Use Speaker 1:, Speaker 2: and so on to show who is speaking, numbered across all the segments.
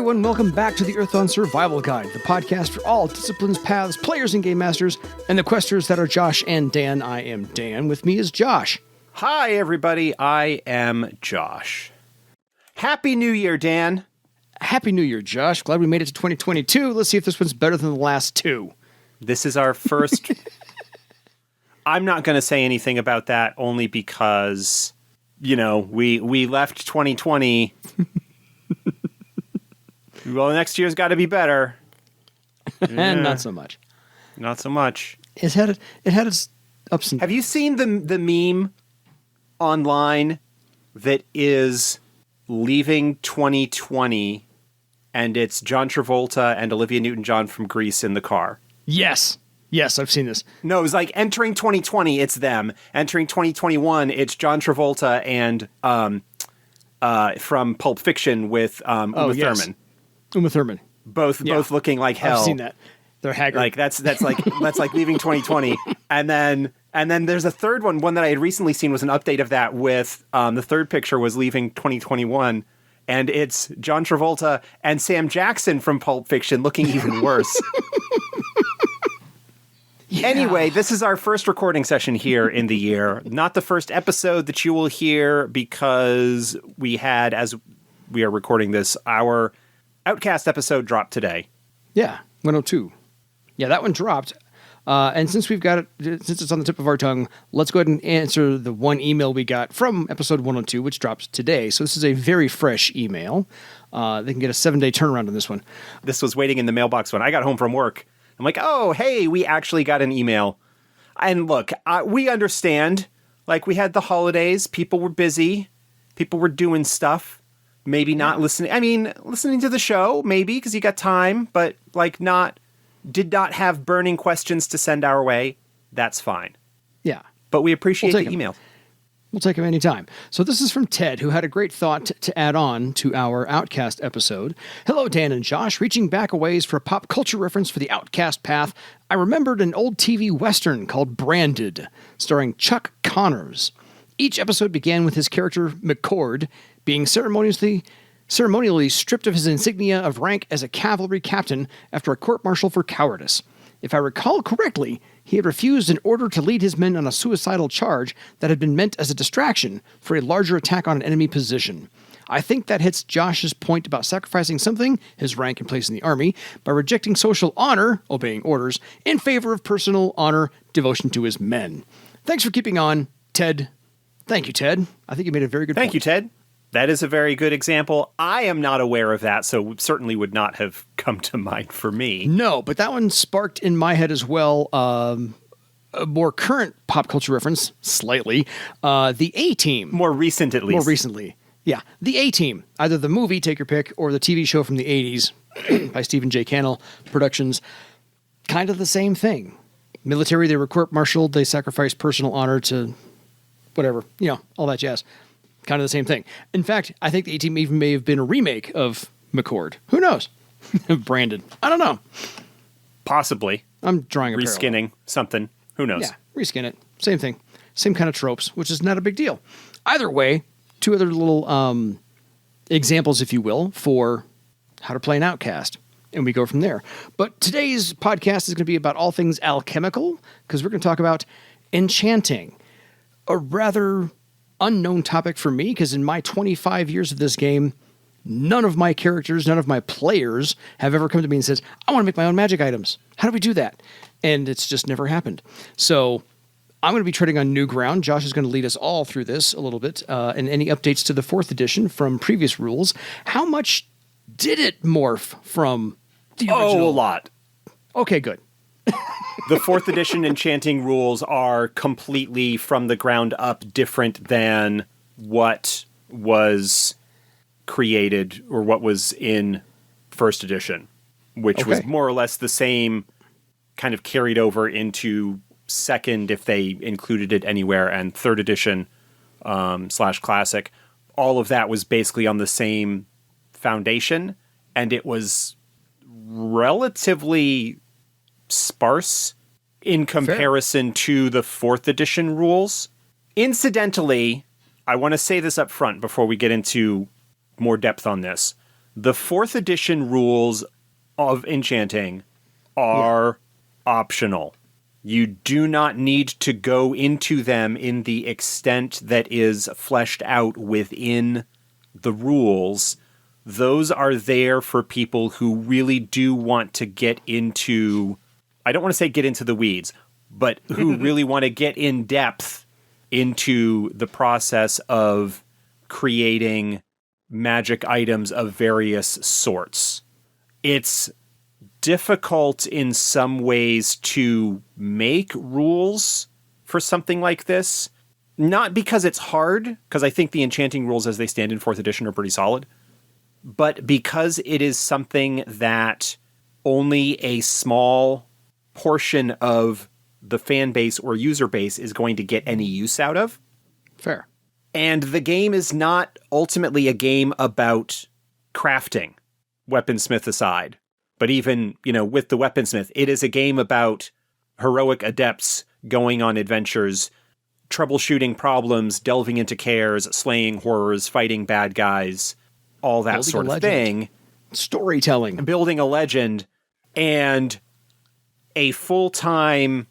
Speaker 1: everyone. Welcome back to the Earthdawn Survival Guide, the podcast for all disciplines, paths, players, and game masters, and the questers that are Josh and Dan. I am Dan. With me is Josh.
Speaker 2: Hi, everybody. I am Josh. Happy New Year, Dan.
Speaker 1: Happy New Year, Josh. Glad we made it to 2022. Let's see if this one's better than the last two.
Speaker 2: This is our first... I'm not going to say anything about that only because, you know, we left 2020... Well, next year's got to be better.
Speaker 1: And not so much.
Speaker 2: Not so much.
Speaker 1: It had its ups and downs.
Speaker 2: Have you seen the meme online that is leaving 2020 and it's John Travolta and Olivia Newton-John from Grease in the car?
Speaker 1: Yes. Yes, I've seen this.
Speaker 2: No, it was like entering 2020, it's them. Entering 2021, it's John Travolta and from Pulp Fiction with Uma Thurman.
Speaker 1: Uma Thurman.
Speaker 2: Both looking like hell.
Speaker 1: I've seen that. They're haggard.
Speaker 2: Like that's like leaving 2020. And then there's a third one that I had recently seen was an update of that with the third picture was leaving 2021, and it's John Travolta and Sam Jackson from Pulp Fiction looking even worse. Yeah. Anyway, this is our first recording session here in the year. Not the first episode that you will hear because we had, as we are recording this, our Outcast episode dropped today.
Speaker 1: Yeah, 102. Yeah, that one dropped. And since we've got it, since it's on the tip of our tongue, let's go ahead and answer the one email we got from episode 102, which dropped today. So this is a very fresh email. They can get a 7-day turnaround on this one.
Speaker 2: This was waiting in the mailbox when I got home from work. I'm like, oh, hey, we actually got an email. And look, we understand. Like, we had the holidays. People were busy. People were doing stuff. Maybe not listening. I mean, listening to the show, maybe, because you got time, but like did not have burning questions to send our way. That's fine.
Speaker 1: Yeah.
Speaker 2: But we appreciate the email.
Speaker 1: We'll take them anytime. So this is from Ted, who had a great thought to add on to our Outcast episode. Hello, Dan and Josh. Reaching back a ways for a pop culture reference for the Outcast path, I remembered an old TV Western called Branded, starring Chuck Connors. Each episode began with his character, McCord, being ceremonially stripped of his insignia of rank as a cavalry captain after a court-martial for cowardice. If I recall correctly, he had refused an order to lead his men on a suicidal charge that had been meant as a distraction for a larger attack on an enemy position. I think that hits Josh's point about sacrificing something, his rank and place in the army, by rejecting social honor, obeying orders, in favor of personal honor, devotion to his men. Thanks for keeping on, Ted. Thank you, Ted. I think you made a very good point.
Speaker 2: Thank you, Ted. That is a very good example. I am not aware of that, so certainly would not have come to mind for me.
Speaker 1: No, but that one sparked in my head as well a more current pop culture reference, slightly, the A-Team.
Speaker 2: More recent, at least.
Speaker 1: More recently. Yeah, the A-Team. Either the movie, take your pick, or the TV show from the 80s by Stephen J. Cannell Productions. Kind of the same thing. Military, they were court-martialed, they sacrificed personal honor to whatever, all that jazz. Kind of the same thing. In fact, I think the A-Team even may have been a remake of McCord. Who knows? Branded. I don't know.
Speaker 2: Possibly.
Speaker 1: I'm drawing a
Speaker 2: reskinning
Speaker 1: parallel.
Speaker 2: Something. Who knows?
Speaker 1: Yeah, reskin it. Same thing. Same kind of tropes, which is not a big deal. Either way, two other little examples, if you will, for how to play an Outcast. And we go from there. But today's podcast is going to be about all things alchemical, because we're going to talk about enchanting. A rather unknown topic for me, because in my 25 years of this game, none of my characters, none of my players have ever come to me and says, I want to make my own magic items. How do we do that? And it's just never happened. So I'm going to be treading on new ground. Josh is going to lead us all through this a little bit. And any updates to the 4th edition from previous rules. How much did it morph from the original?
Speaker 2: Oh, a lot.
Speaker 1: Okay, good.
Speaker 2: The 4th edition enchanting rules are completely from the ground up different than what was created or what was in 1st edition, which was more or less the same, kind of carried over into 2nd if they included it anywhere, and 3rd edition / classic. All of that was basically on the same foundation, and it was relatively sparse in comparison to the 4th edition rules. Incidentally, I want to say this up front before we get into more depth on this. The 4th edition rules of enchanting are optional. You do not need to go into them in the extent that is fleshed out within the rules. Those are there for people who really do want to get into, I don't want to say get into the weeds, but who really want to get in depth into the process of creating magic items of various sorts. It's difficult in some ways to make rules for something like this. Not because it's hard, because I think the enchanting rules as they stand in 4th edition are pretty solid, but because it is something that only a small portion of the fan base or user base is going to get any use out of.
Speaker 1: Fair.
Speaker 2: And the game is not ultimately a game about crafting, weaponsmith aside. But even, with the weaponsmith, it is a game about heroic adepts going on adventures, troubleshooting problems, delving into cares, slaying horrors, fighting bad guys, all that
Speaker 1: Building
Speaker 2: sort of thing.
Speaker 1: Storytelling.
Speaker 2: Building a legend, and a full-time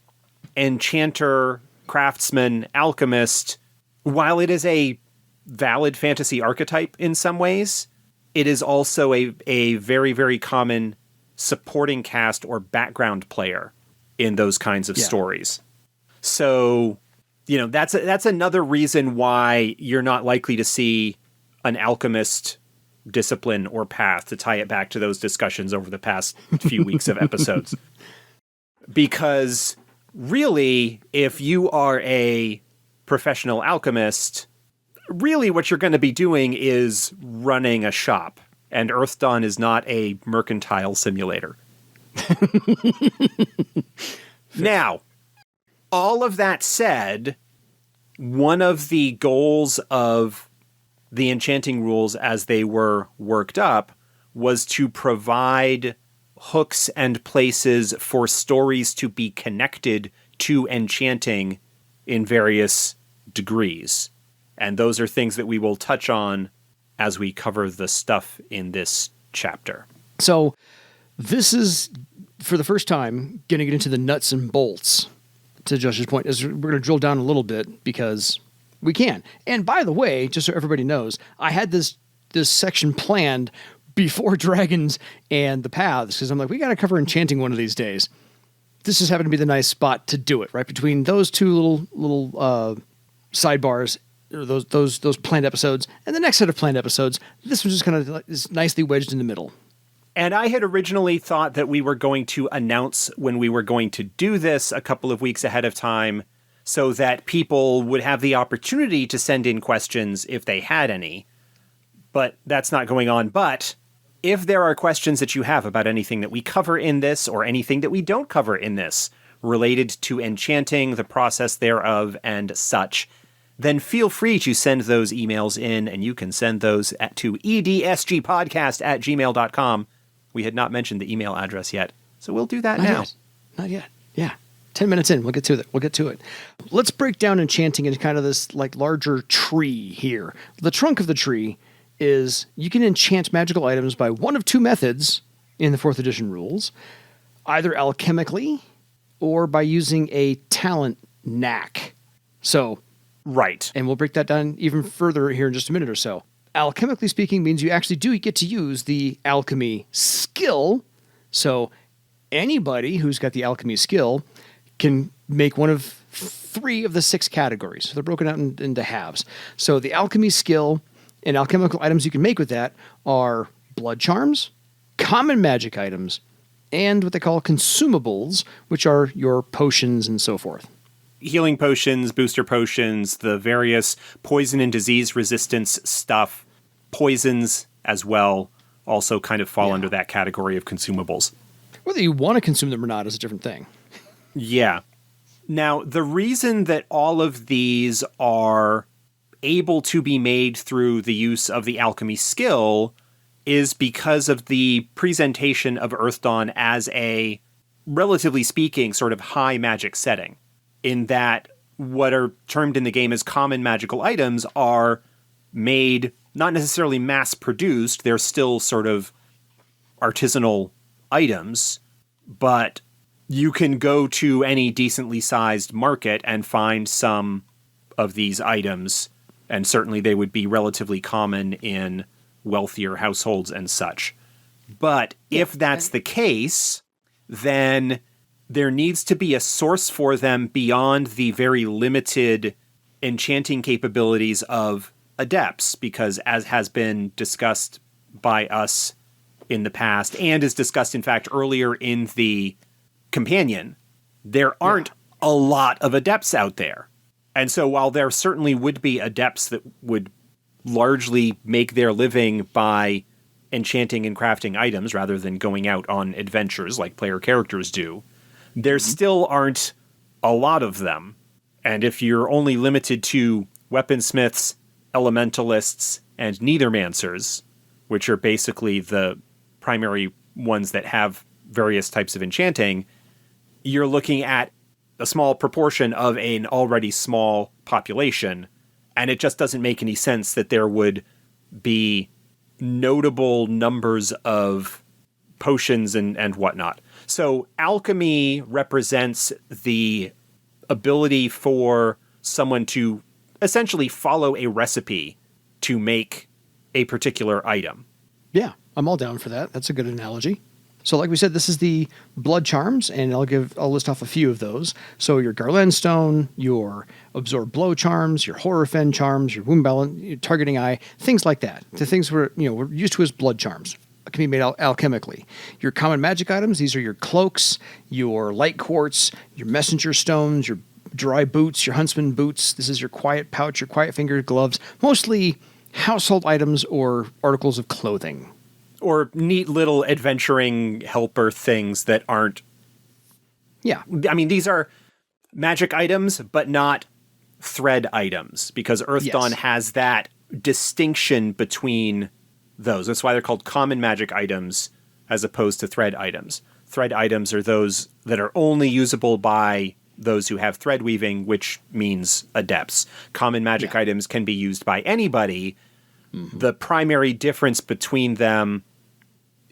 Speaker 2: enchanter, craftsman, alchemist. While it is a valid fantasy archetype in some ways, it is also a very, very common supporting cast or background player in those kinds of stories. So, that's another reason why you're not likely to see an alchemist discipline or path, to tie it back to those discussions over the past few weeks of episodes. Because really, if you are a professional alchemist, really what you're going to be doing is running a shop. And Earthdawn is not a mercantile simulator. Now, all of that said, one of the goals of the enchanting rules as they were worked up was to provide hooks and places for stories to be connected to enchanting in various degrees. And those are things that we will touch on as we cover the stuff in this chapter.
Speaker 1: So this is, for the first time, going to get into the nuts and bolts, to Josh's point, is we're going to drill down a little bit because we can. And by the way, just so everybody knows, I had this section planned before Dragons and the Paths, because I'm like, we got to cover enchanting one of these days. This just happened to be the nice spot to do it, right? Between those two little sidebars, those planned episodes, and the next set of planned episodes, this was just kind of is nicely wedged in the middle.
Speaker 2: And I had originally thought that we were going to announce when we were going to do this a couple of weeks ahead of time so that people would have the opportunity to send in questions if they had any. But that's not going on. But if there are questions that you have about anything that we cover in this or anything that we don't cover in this related to enchanting, the process thereof, and such, then feel free to send those emails in, and you can send those to edsgpodcast@gmail.com. We had not mentioned the email address yet, so we'll do that now.
Speaker 1: Not yet. Yeah. 10 minutes in, we'll get to it. Let's break down enchanting into kind of this larger tree here. The trunk of the tree is you can enchant magical items by one of two methods in the 4th edition rules, either alchemically or by using a talent knack. So,
Speaker 2: right.
Speaker 1: And we'll break that down even further here in just a minute or so. Alchemically speaking means you actually do get to use the alchemy skill. So anybody who's got the alchemy skill can make one of 3 of the 6 categories. So they're broken out into halves. So the alchemy skill and alchemical items you can make with that are blood charms, common magic items, and what they call consumables, which are your potions and so forth.
Speaker 2: Healing potions, booster potions, the various poison and disease resistance stuff, poisons as well, also kind of fall under that category of consumables.
Speaker 1: Whether you want to consume them or not is a different thing.
Speaker 2: Yeah. Now, the reason that all of these are able to be made through the use of the alchemy skill is because of the presentation of Earthdawn as a, relatively speaking, sort of high magic setting, in that what are termed in the game as common magical items are made not necessarily mass-produced. They're still sort of artisanal items, but you can go to any decently sized market and find some of these items, and certainly they would be relatively common in wealthier households and such. But if that's the case, then there needs to be a source for them beyond the very limited enchanting capabilities of adepts, because as has been discussed by us in the past, and is discussed, in fact, earlier in the companion, there aren't a lot of adepts out there. And so while there certainly would be adepts that would largely make their living by enchanting and crafting items rather than going out on adventures like player characters do, there still aren't a lot of them. And if you're only limited to weaponsmiths, elementalists, and neithermancers, which are basically the primary ones that have various types of enchanting, you're looking at a small proportion of an already small population, and it just doesn't make any sense that there would be notable numbers of potions and whatnot. So alchemy represents the ability for someone to essentially follow a recipe to make a particular item.
Speaker 1: Yeah, I'm all down for that. That's a good analogy. So like we said, this is the blood charms, and I'll list off a few of those. So your Garland Stone, your Absorb Blow charms, your Horror Fen charms, your Wound Balance, your Targeting Eye, things like that. The things we're used to as blood charms. It can be made alchemically. Your common magic items, these are your cloaks, your light quartz, your messenger stones, your dry boots, your huntsman boots. This is your quiet pouch, your quiet finger gloves, mostly household items or articles of clothing.
Speaker 2: Or neat little adventuring helper things that aren't...
Speaker 1: Yeah.
Speaker 2: I mean, these are magic items, but not thread items, because Earthdawn has that distinction between those. That's why they're called common magic items as opposed to thread items. Thread items are those that are only usable by those who have thread weaving, which means adepts. Common magic items can be used by anybody. The primary difference between them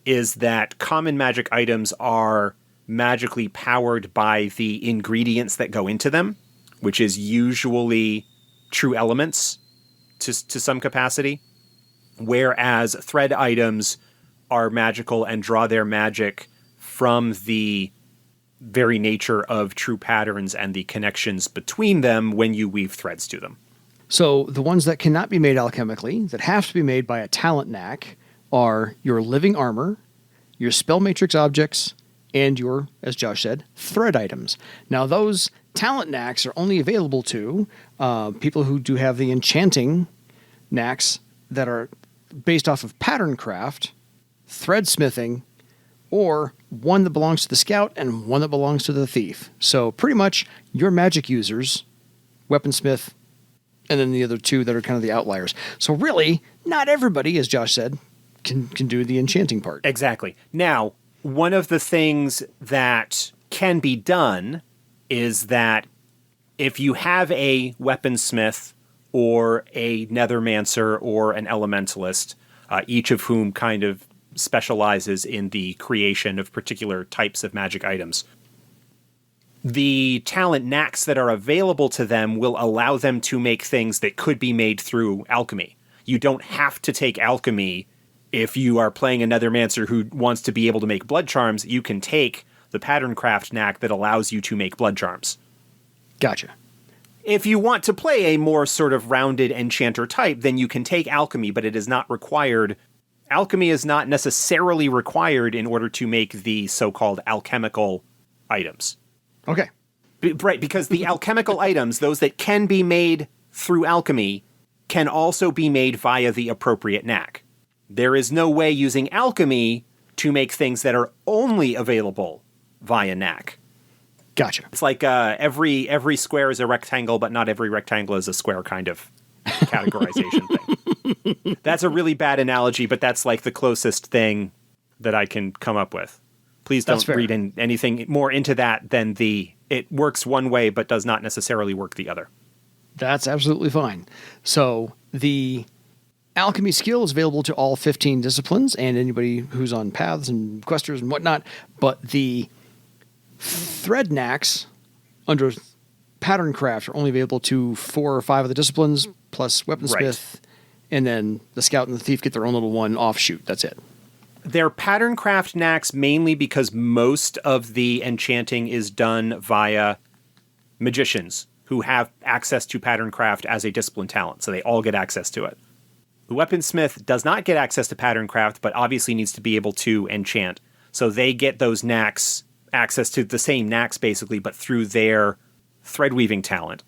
Speaker 2: is that common magic items are magically powered by the ingredients that go into them, which is usually true elements to some capacity, whereas thread items are magical and draw their magic from the very nature of true patterns and the connections between them when you weave threads to them.
Speaker 1: So the ones that cannot be made alchemically, that have to be made by a talent knack, are your living armor, your spell matrix objects, and your, as Josh said, thread items. Now those talent knacks are only available to people who do have the enchanting knacks that are based off of pattern craft, thread smithing, or one that belongs to the scout and one that belongs to the thief. So pretty much your magic users, weaponsmith, and then the other two that are kind of the outliers. So really, not everybody, as Josh said, can do the enchanting part.
Speaker 2: Exactly. Now, one of the things that can be done is that if you have a weaponsmith or a nethermancer or an elementalist, each of whom kind of specializes in the creation of particular types of magic items, the talent knacks that are available to them will allow them to make things that could be made through alchemy. You don't have to take alchemy if you are playing a nethermancer who wants to be able to make blood charms. You can take the pattern craft knack that allows you to make blood charms.
Speaker 1: Gotcha.
Speaker 2: If you want to play a more sort of rounded enchanter type, then you can take alchemy, but it is not required. Alchemy is not necessarily required in order to make the so-called alchemical items.
Speaker 1: Okay.
Speaker 2: Right, because the alchemical items, those that can be made through alchemy, can also be made via the appropriate knack. There is no way using alchemy to make things that are only available via knack.
Speaker 1: Gotcha.
Speaker 2: It's like every square is a rectangle, but not every rectangle is a square kind of categorization thing. That's a really bad analogy, but that's like the closest thing that I can come up with. Please don't read anything more into that than it works one way but does not necessarily work the other.
Speaker 1: That's absolutely fine. So the Alchemy skill is available to all 15 disciplines and anybody who's on paths and questers and whatnot, but the thread knacks under pattern craft are only available to 4 or 5 of the disciplines, plus weaponsmith, and then the scout and the thief get their own little one offshoot. That's it.
Speaker 2: They're pattern craft knacks mainly because most of the enchanting is done via magicians who have access to pattern craft as a discipline talent, so they all get access to it. The weaponsmith does not get access to pattern craft, but obviously needs to be able to enchant. So they get those knacks, access to the same knacks basically, but through their thread weaving talent.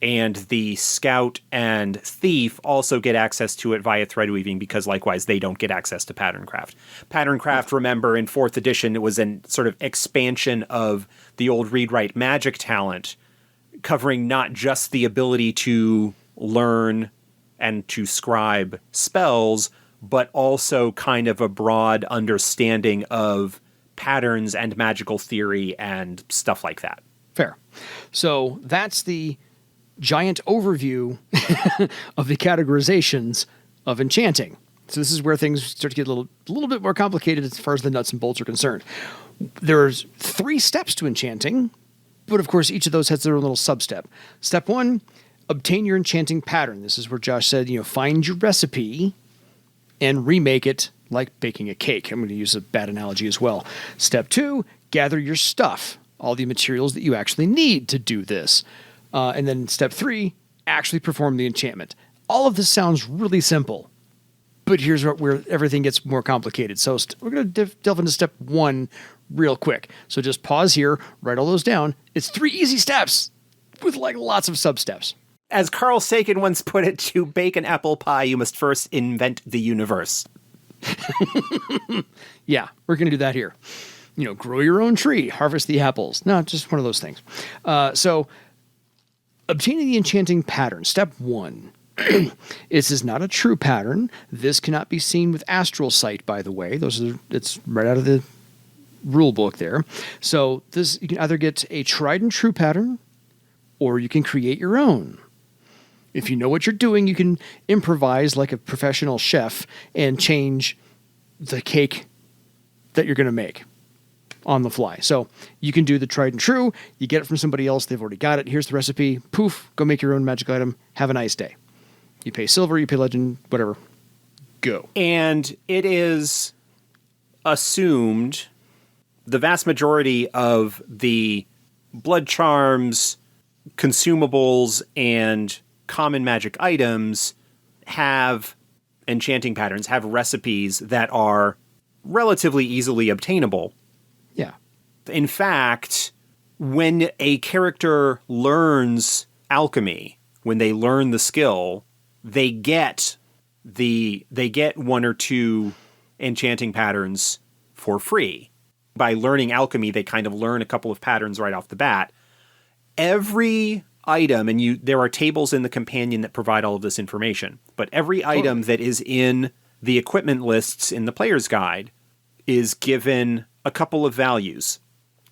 Speaker 2: And the scout and thief also get access to it via thread weaving because likewise they don't get access to pattern craft. Pattern craft, remember, in 4th edition, it was a sort of expansion of the old read-write magic talent, covering not just the ability to learn and to scribe spells, but also kind of a broad understanding of patterns and magical theory and stuff like that.
Speaker 1: Fair. So that's the giant overview of the categorizations of enchanting. So this is where things start to get a little bit more complicated as far as the nuts and bolts are concerned. There's 3 steps to enchanting, but of course each of those has their own little sub-step. Step 1, obtain your enchanting pattern. This is where Josh said, find your recipe and remake it like baking a cake. I'm going to use a bad analogy as well. Step 2, gather your stuff, all the materials that you actually need to do this. And then step 3, actually perform the enchantment. All of this sounds really simple, but here's where everything gets more complicated. So we're going to delve into step 1 real quick. So just pause here, write all those down. It's 3 easy steps with lots of sub-steps.
Speaker 2: As Carl Sagan once put it, to bake an apple pie, you must first invent the universe.
Speaker 1: Yeah, we're going to do that here. Grow your own tree, harvest the apples. No, just one of those things. So obtaining the enchanting pattern. Step 1. This is not a true pattern. This cannot be seen with astral sight, by the way. It's right out of the rule book there. So you can either get a tried and true pattern, or you can create your own. If you know what you're doing, you can improvise like a professional chef and change the cake that you're going to make on the fly. So you can do the tried and true. You get it from somebody else. They've already got it. Here's the recipe. Poof, go make your own magic item. Have a nice day. You pay silver, you pay legend, whatever. Go.
Speaker 2: And it is assumed the vast majority of the blood charms, consumables, and common magic items have enchanting patterns, have recipes that are relatively easily obtainable.
Speaker 1: Yeah.
Speaker 2: In fact, when a character learns alchemy, when they learn the skill, they get 1 or 2 enchanting patterns for free. By learning alchemy, they kind of learn a couple of patterns right off the bat. Every item, and there are tables in the companion that provide all of this information, but every item that is in the equipment lists in the player's guide is given a couple of values.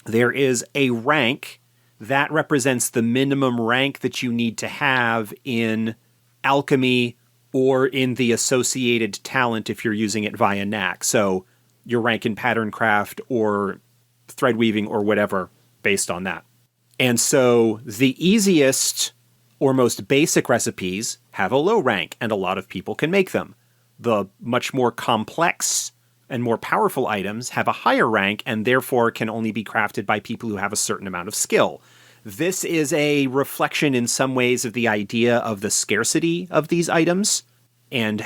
Speaker 2: There is a rank that represents the minimum rank that you need to have in alchemy or in the associated talent if you're using it via Knack. So your rank in pattern craft or thread weaving or whatever based on that. And so the easiest or most basic recipes have a low rank, and a lot of people can make them. The much more complex and more powerful items have a higher rank and therefore can only be crafted by people who have a certain amount of skill. This is a reflection in some ways of the idea of the scarcity of these items and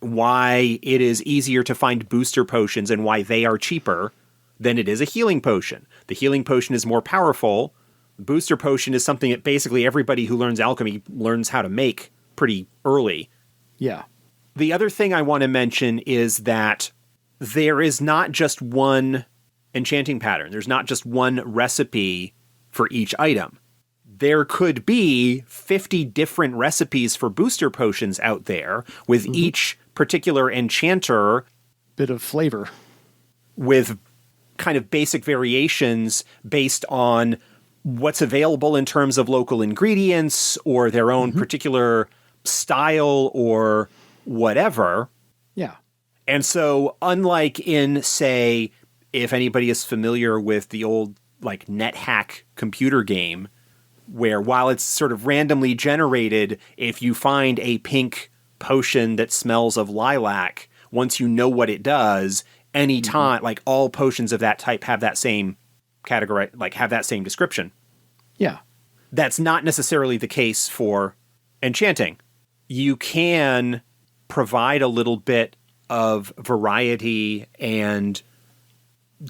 Speaker 2: why it is easier to find booster potions and why they are cheaper than it is a healing potion. The healing potion is more powerful. Booster potion is something that basically everybody who learns alchemy learns how to make pretty early.
Speaker 1: Yeah.
Speaker 2: The other thing I want to mention is that there is not just one enchanting pattern. There's not just one recipe for each item. There could be 50 different recipes for booster potions out there with each particular enchanter.
Speaker 1: Bit of flavor.
Speaker 2: With kind of basic variations based on what's available in terms of local ingredients or their own particular style or whatever.
Speaker 1: Yeah.
Speaker 2: And so, unlike in, say, if anybody is familiar with the old like NetHack computer game, where while it's sort of randomly generated, if you find a pink potion that smells of lilac, once you know what it does, any time, like all potions of that type have that same category, like have that same description.
Speaker 1: Yeah.
Speaker 2: That's not necessarily the case for enchanting. You can provide a little bit of variety and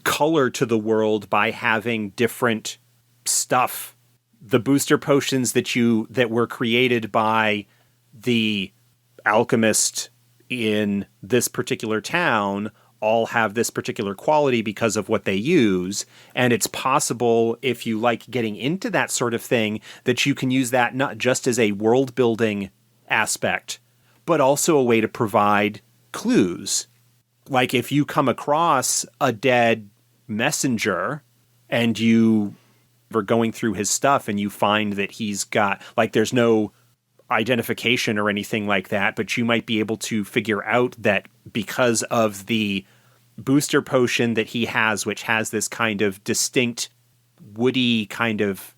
Speaker 2: color to the world by having different stuff. The booster potions that were created by the alchemist in this particular town all have this particular quality because of what they use. And it's possible, if you like getting into that sort of thing, that you can use that not just as a world building aspect, but also a way to provide clues. Like if you come across a dead messenger and you are going through his stuff and you find that he's got, like, there's no identification or anything like that, but you might be able to figure out that because of the booster potion that he has, which has this kind of distinct woody kind of,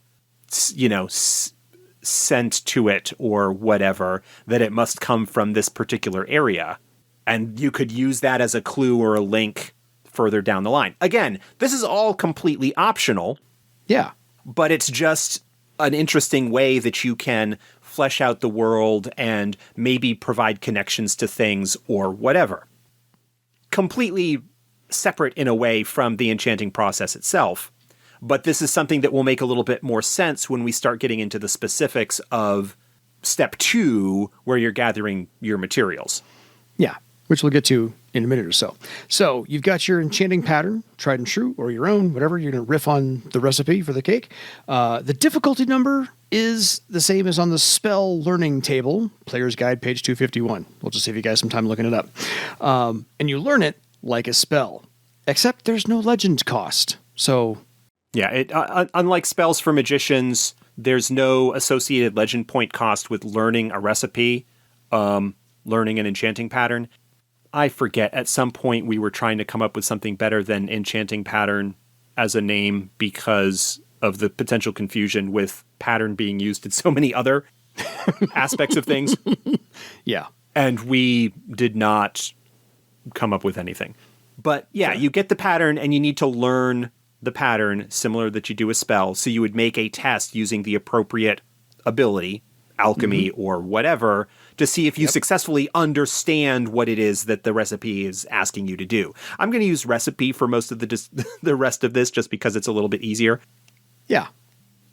Speaker 2: scent to it or whatever, that it must come from this particular area. And you could use that as a clue or a link further down the line. Again, this is all completely optional.
Speaker 1: Yeah.
Speaker 2: But it's just an interesting way that you can flesh out the world and maybe provide connections to things or whatever. Completely separate in a way from the enchanting process itself. But this is something that will make a little bit more sense when we start getting into the specifics of step 2, where you're gathering your materials.
Speaker 1: Yeah, which we'll get to in a minute or so. So you've got your enchanting pattern, tried and true, or your own, whatever. You're going to riff on the recipe for the cake. The difficulty number is the same as on the spell learning table, Player's Guide, page 251. We'll just save you guys some time looking it up. And you learn it like a spell, except there's no legend cost. So...
Speaker 2: yeah, unlike spells for magicians, there's no associated legend point cost with learning a recipe, learning an enchanting pattern. I forget, at some point we were trying to come up with something better than enchanting pattern as a name because of the potential confusion with pattern being used in so many other aspects of things.
Speaker 1: Yeah.
Speaker 2: And we did not come up with anything. But yeah, you get the pattern and you need to learn the pattern similar that you do a spell. So you would make a test using the appropriate ability, alchemy or whatever, to see if you successfully understand what it is that the recipe is asking you to do. I'm going to use recipe for most of the rest of this just because it's a little bit easier.
Speaker 1: Yeah.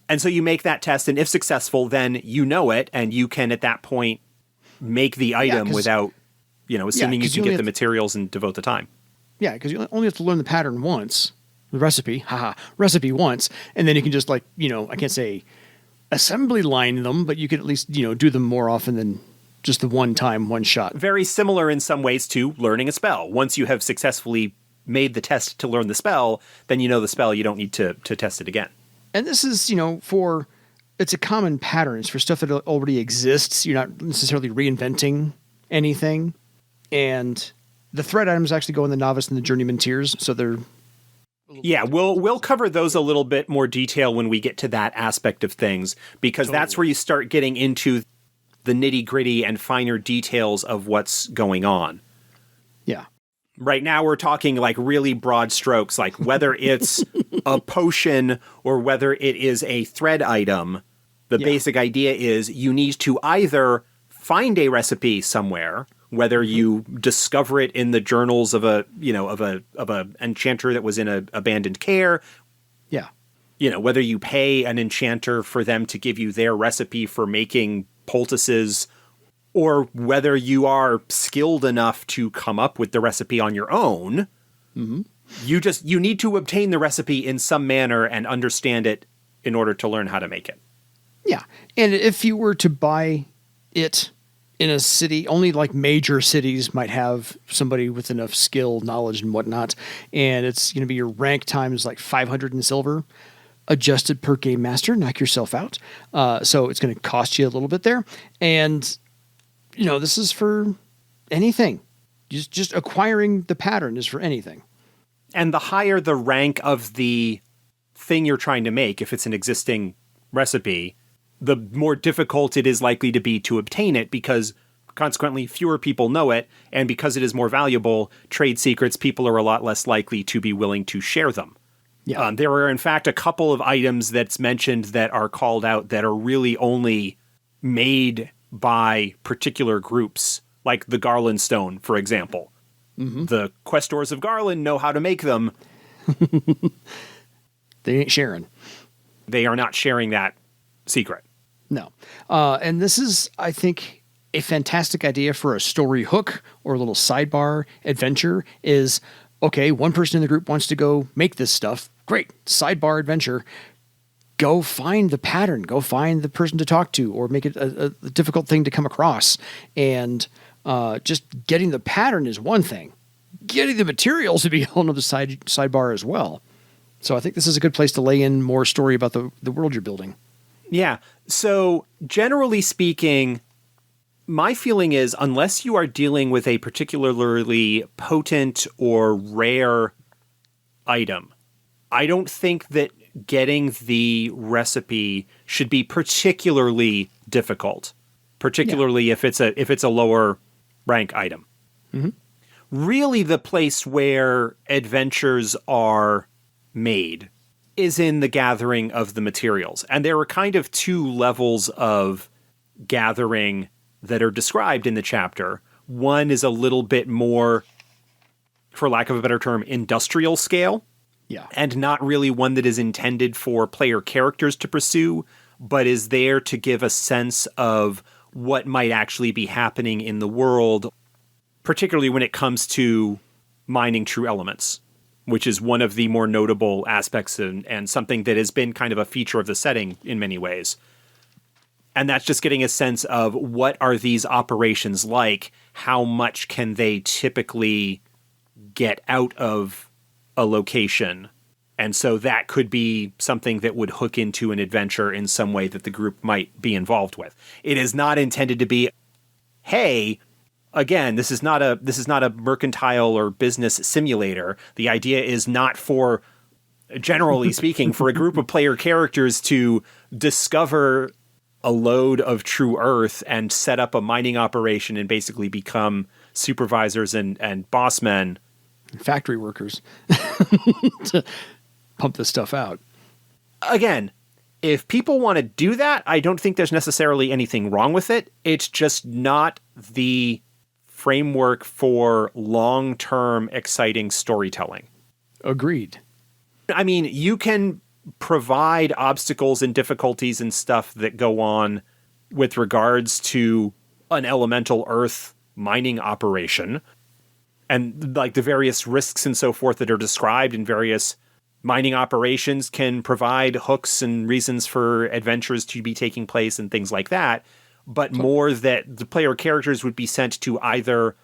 Speaker 2: And so you make that test, and if successful, then you know it, and you can at that point make the item without, assuming you can get the materials and devote the time.
Speaker 1: Yeah, because you only have to learn the pattern once. The recipe once, and then you can just I can't say assembly line them, but you could at least, do them more often than just the one shot.
Speaker 2: Very similar in some ways to learning a spell. Once you have successfully made the test to learn the spell, then you know the spell, you don't need to test it again.
Speaker 1: And this is, it's a common pattern. It's for stuff that already exists. You're not necessarily reinventing anything. And the thread items actually go in the novice and the journeyman tiers, so they're...
Speaker 2: Yeah, we'll cover those a little bit more detail when we get to that aspect of things, because that's where you start getting into the nitty-gritty and finer details of what's going on.
Speaker 1: Yeah.
Speaker 2: Right now we're talking like really broad strokes, like whether it's a potion or whether it is a thread item. The basic idea is you need to either find a recipe somewhere, whether you discover it in the journals of a enchanter that was in a abandoned care.
Speaker 1: Yeah.
Speaker 2: Whether you pay an enchanter for them to give you their recipe for making poultices, or whether you are skilled enough to come up with the recipe on your own. Mm-hmm. You need to obtain the recipe in some manner and understand it in order to learn how to make it.
Speaker 1: Yeah. And if you were to buy it in a city, only like major cities might have somebody with enough skill, knowledge, and whatnot. And it's going to be your rank times like 500 in silver, adjusted per game master. Knock yourself out. So it's going to cost you a little bit there. And, this is for anything. Just acquiring the pattern is for anything.
Speaker 2: And the higher the rank of the thing you're trying to make, if it's an existing recipe, the more difficult it is likely to be to obtain it, because consequently fewer people know it, and because it is more valuable, trade secrets, people are a lot less likely to be willing to share them.
Speaker 1: Yeah.
Speaker 2: There are, in fact, a couple of items that's mentioned that are called out that are really only made by particular groups, like the Garland Stone, for example. Mm-hmm. The Questors of Garland know how to make them.
Speaker 1: They ain't sharing.
Speaker 2: They are not sharing that secret.
Speaker 1: No. And this is, I think, a fantastic idea for a story hook or a little sidebar adventure is, okay, one person in the group wants to go make this stuff. Great. Sidebar adventure. Go find the pattern. Go find the person to talk to, or make it a difficult thing to come across. And just getting the pattern is one thing. Getting the materials would be a whole nother sidebar as well. So I think this is a good place to lay in more story about the world you're building.
Speaker 2: Yeah. So generally speaking, my feeling is, unless you are dealing with a particularly potent or rare item, I don't think that getting the recipe should be particularly difficult, particularly if it's a lower rank item. Mm-hmm. Really, the place where adventures are made is in the gathering of the materials. And there are kind of two levels of gathering that are described in the chapter. One is a little bit more, for lack of a better term, industrial scale.
Speaker 1: Yeah.
Speaker 2: And not really one that is intended for player characters to pursue, but is there to give a sense of what might actually be happening in the world, particularly when it comes to mining true elements, which is one of the more notable aspects and something that has been kind of a feature of the setting in many ways. And that's just getting a sense of what are these operations like? How much can they typically get out of a location? And so that could be something that would hook into an adventure in some way that the group might be involved with. It is not intended to be, hey, again, this is not a mercantile or business simulator. The idea is not for, generally speaking, for a group of player characters to discover a load of true earth and set up a mining operation and basically become supervisors and bossmen.
Speaker 1: Factory workers to pump this stuff out.
Speaker 2: Again, if people want to do that, I don't think there's necessarily anything wrong with it. It's just not the framework for long-term exciting storytelling.
Speaker 1: Agreed.
Speaker 2: I mean, you can provide obstacles and difficulties and stuff that go on with regards to an elemental earth mining operation, and like the various risks and so forth that are described in various mining operations can provide hooks and reasons for adventures to be taking place and things like that. But more that the player characters would be sent to either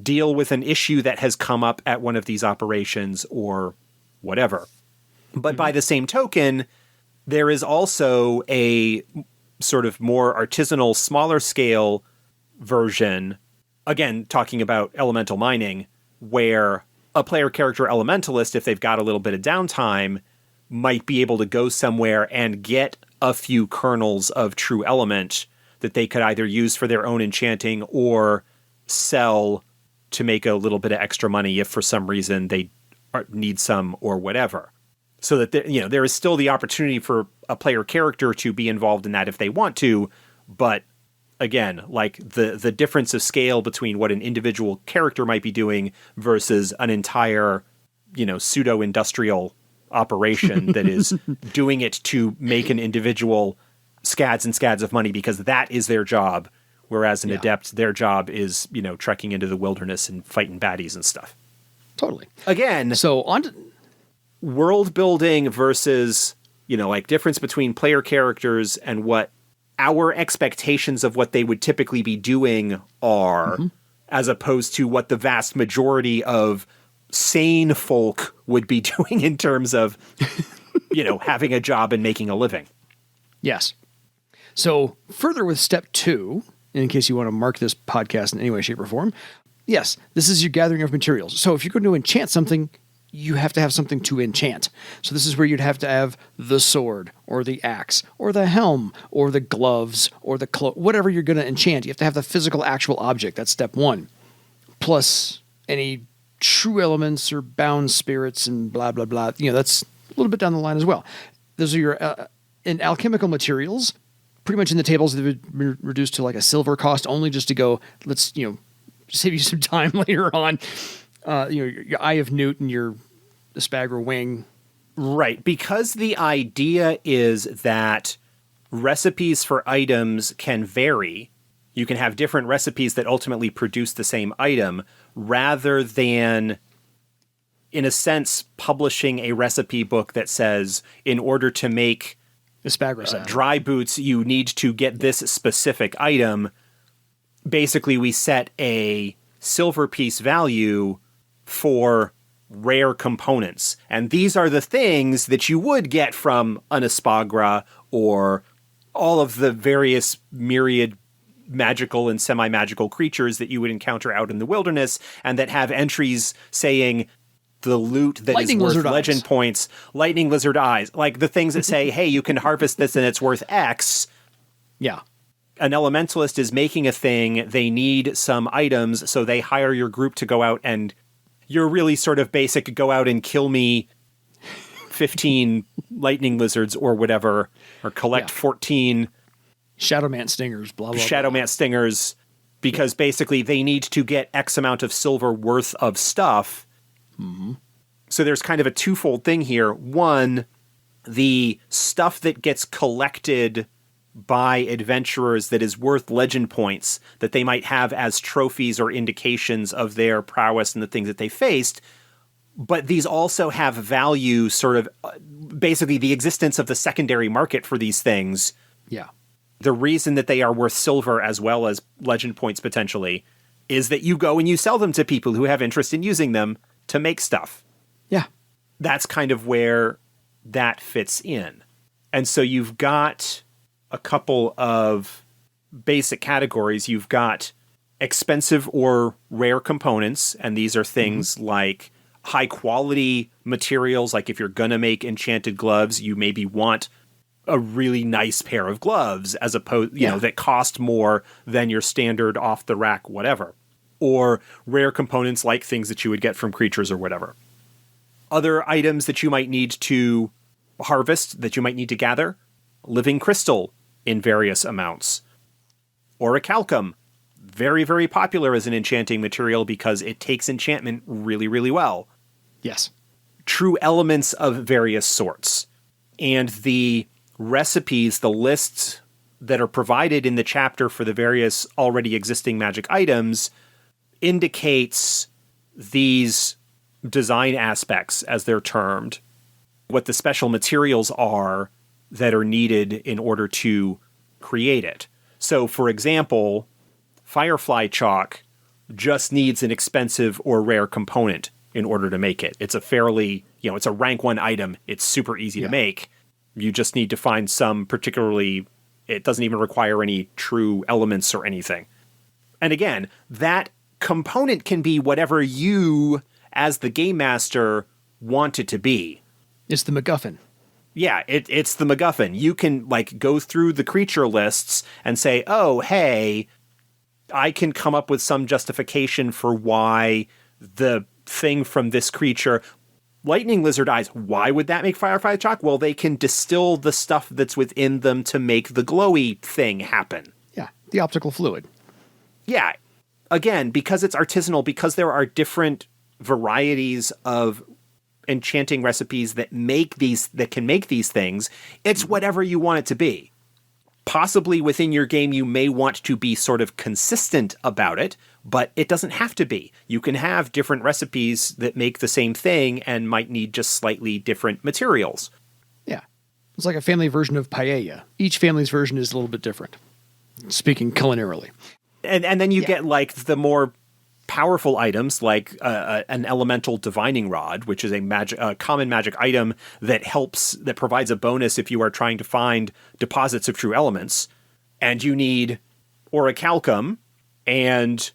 Speaker 2: deal with an issue that has come up at one of these operations or whatever. But by the same token, there is also a sort of more artisanal, smaller scale version, again, talking about elemental mining, where a player character elementalist, if they've got a little bit of downtime, might be able to go somewhere and get a few kernels of true element that they could either use for their own enchanting or sell to make a little bit of extra money if for some reason they need some or whatever. So that there is still the opportunity for a player character to be involved in that if they want to, but again, like the difference of scale between what an individual character might be doing versus an entire, pseudo-industrial operation that is doing it to make an individual scads and scads of money because that is their job, whereas an adept, their job is, trekking into the wilderness and fighting baddies and stuff.
Speaker 1: Totally.
Speaker 2: Again,
Speaker 1: so on to
Speaker 2: world building versus, difference between player characters and what our expectations of what they would typically be doing are, as opposed to what the vast majority of sane folk would be doing in terms of, having a job and making a living.
Speaker 1: Yes. So further with step 2, in case you want to mark this podcast in any way, shape, or form. Yes, this is your gathering of materials. So if you're going to enchant something, you have to have something to enchant. So this is where you'd have to have the sword or the axe or the helm or the gloves or the cloak, whatever you're going to enchant. You have to have the physical actual object. That's step one. Plus any true elements or bound spirits and blah, blah, blah. That's a little bit down the line as well. Those are your in alchemical materials. Pretty much in the tables, they've been reduced to like a silver cost only just to go, let's, save you some time later on. Your Eye of Newt and your Spagra Wing.
Speaker 2: Right, because the idea is that recipes for items can vary. You can have different recipes that ultimately produce the same item, rather than, in a sense, publishing a recipe book that says, in order to make
Speaker 1: the Spagra
Speaker 2: dry boots, you need to get this specific item. Basically, we set a silver piece value for rare components. And these are the things that you would get from an Espagra or all of the various myriad magical and semi-magical creatures that you would encounter out in the wilderness, and that have entries saying the loot that
Speaker 1: lightning
Speaker 2: is worth legend
Speaker 1: eyes.
Speaker 2: Points, lightning lizard eyes, like the things that say, hey, you can harvest this and it's worth X.
Speaker 1: Yeah.
Speaker 2: An elementalist is making a thing, they need some items, so they hire your group to go out, and you're really sort of basic, go out and kill me 15 lightning lizards or whatever, or collect 14
Speaker 1: Shadowmant stingers, blah, blah, blah.
Speaker 2: Shadowmant stingers, because basically they need to get X amount of silver worth of stuff.
Speaker 1: Mm-hmm.
Speaker 2: So there's kind of a twofold thing here. One, the stuff that gets collected by adventurers that is worth legend points that they might have as trophies or indications of their prowess and the things that they faced. But these also have value, sort of basically the existence of the secondary market for these things.
Speaker 1: Yeah.
Speaker 2: The reason that they are worth silver as well as legend points potentially is that you go and you sell them to people who have interest in using them to make stuff.
Speaker 1: Yeah.
Speaker 2: That's kind of where that fits in. And so you've got a couple of basic categories. You've got expensive or rare components, and these are things like high quality materials. Like if you're going to make enchanted gloves, you maybe want a really nice pair of gloves as opposed, you know, that cost more than your standard off the rack, whatever. Or rare components like things that you would get from creatures or whatever. Other items that you might need to harvest, that you might need to gather, living crystal in various amounts. Orichalcum, very, very popular as an enchanting material because it takes enchantment really, really well.
Speaker 1: Yes.
Speaker 2: True elements of various sorts. And the recipes, the lists that are provided in the chapter for the various already existing magic items indicates these design aspects, as they're termed, what the special materials are that are needed in order to create it. So, for example, Firefly Chalk just needs an expensive or rare component in order to make it. It's a fairly, it's a rank 1 item. It's super easy to make. You just need to find some particularly, it doesn't even require any true elements or anything. And again, that component can be whatever you, as the game master, want it to be.
Speaker 1: It's the MacGuffin.
Speaker 2: Yeah, it's the MacGuffin. You can go through the creature lists and say, oh, hey, I can come up with some justification for why the thing from this creature, lightning lizard eyes, why would that make Firefly Chalk? Well, they can distill the stuff that's within them to make the glowy thing happen.
Speaker 1: Yeah, the optical fluid.
Speaker 2: Yeah. Again, because it's artisanal, because there are different varieties of enchanting recipes that can make these things, it's whatever you want it to be. Possibly within your game, you may want to be sort of consistent about it, but it doesn't have to be. You can have different recipes that make the same thing and might need just slightly different materials.
Speaker 1: Yeah. It's like a family version of paella. Each family's version is a little bit different, speaking culinarily.
Speaker 2: And then you get the more powerful items like an elemental divining rod, which is a common magic item that provides a bonus if you are trying to find deposits of true elements. And you need orichalcum and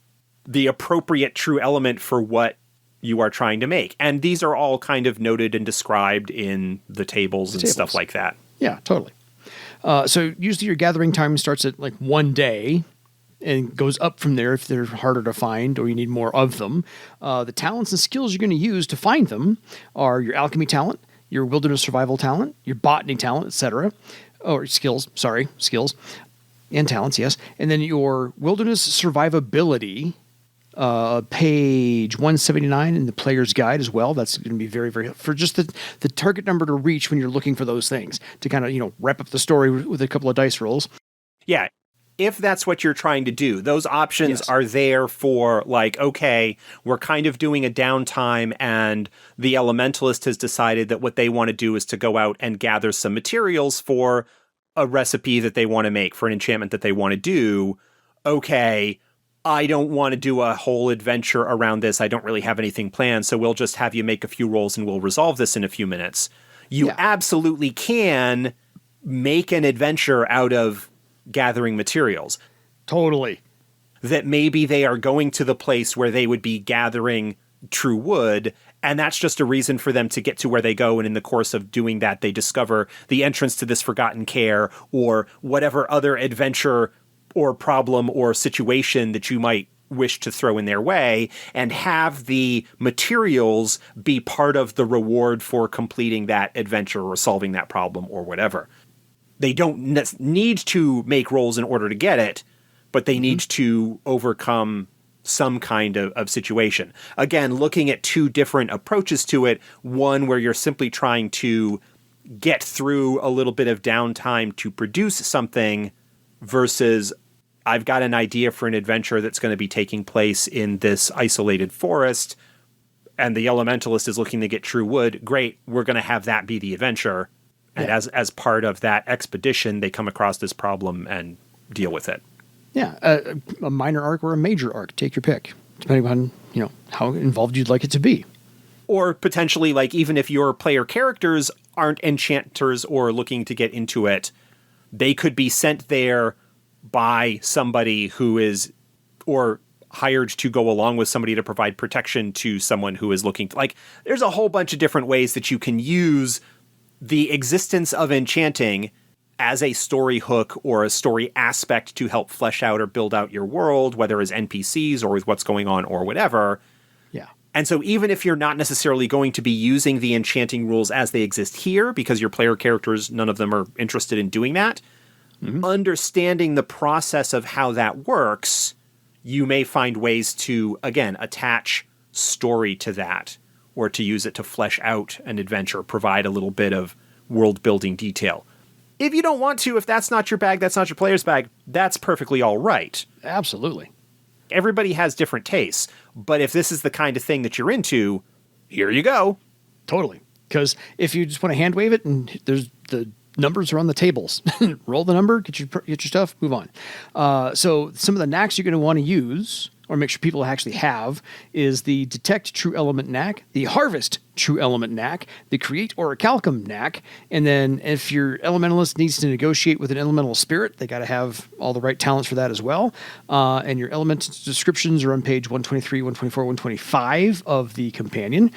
Speaker 2: the appropriate true element for what you are trying to make. And these are all kind of noted and described in the tables and stuff like that.
Speaker 1: Yeah, totally. So usually your gathering time starts at like 1 day and goes up from there if they're harder to find or you need more of them. The talents and skills you're going to use to find them are your alchemy talent, your wilderness survival talent, your botany talent, etc. Or skills and talents, yes. And then your wilderness survivability, page 179 in the player's guide as well. That's going to be very, very, for just the target number to reach when you're looking for those things to kind of, wrap up the story with a couple of dice rolls.
Speaker 2: Yeah. If that's what you're trying to do, those options are there for like, okay, we're kind of doing a downtime and the elementalist has decided that what they want to do is to go out and gather some materials for a recipe that they want to make, for an enchantment that they want to do. Okay, I don't want to do a whole adventure around this. I don't really have anything planned, so we'll just have you make a few rolls and we'll resolve this in a few minutes. You absolutely can make an adventure out of gathering materials.
Speaker 1: Totally.
Speaker 2: That maybe they are going to the place where they would be gathering true wood, and that's just a reason for them to get to where they go, and in the course of doing that, they discover the entrance to this forgotten care, or whatever other adventure or problem or situation that you might wish to throw in their way, and have the materials be part of the reward for completing that adventure or solving that problem or whatever. They don't need to make rolls in order to get it, but they need to overcome some kind of situation. Again, looking at two different approaches to it, one where you're simply trying to get through a little bit of downtime to produce something versus I've got an idea for an adventure that's going to be taking place in this isolated forest and the elementalist is looking to get true wood. Great, we're going to have that be the adventure. And as part of that expedition, they come across this problem and deal with it.
Speaker 1: Yeah, a minor arc or a major arc, take your pick, depending on how involved you'd like it to be.
Speaker 2: Or potentially, like, even if your player characters aren't enchanters or looking to get into it, they could be sent there by somebody who is, or hired to go along with somebody to provide protection to someone who is looking to, like, there's a whole bunch of different ways that you can use the existence of enchanting as a story hook or a story aspect to help flesh out or build out your world, whether as NPCs or with what's going on or whatever.
Speaker 1: Yeah.
Speaker 2: And so even if you're not necessarily going to be using the enchanting rules as they exist here, because your player characters, none of them are interested in doing that, understanding the process of how that works, you may find ways to, again, attach story to that, or to use it to flesh out an adventure, provide a little bit of world-building detail. If you don't want to, if that's not your bag, that's not your player's bag, that's perfectly all right.
Speaker 1: Absolutely.
Speaker 2: Everybody has different tastes, but if this is the kind of thing that you're into, here you go.
Speaker 1: Totally. Because if you just want to hand wave it and there's the numbers are on the tables, roll the number, get your stuff, move on. So some of the knacks you're going to want to use, or make sure people actually have, is the Detect True Element Knack, the Harvest True Element Knack, the Create Orichalcum Knack, and then if your elementalist needs to negotiate with an elemental spirit, they got to have all the right talents for that as well. And your element descriptions are on page 123, 124, 125 of the companion.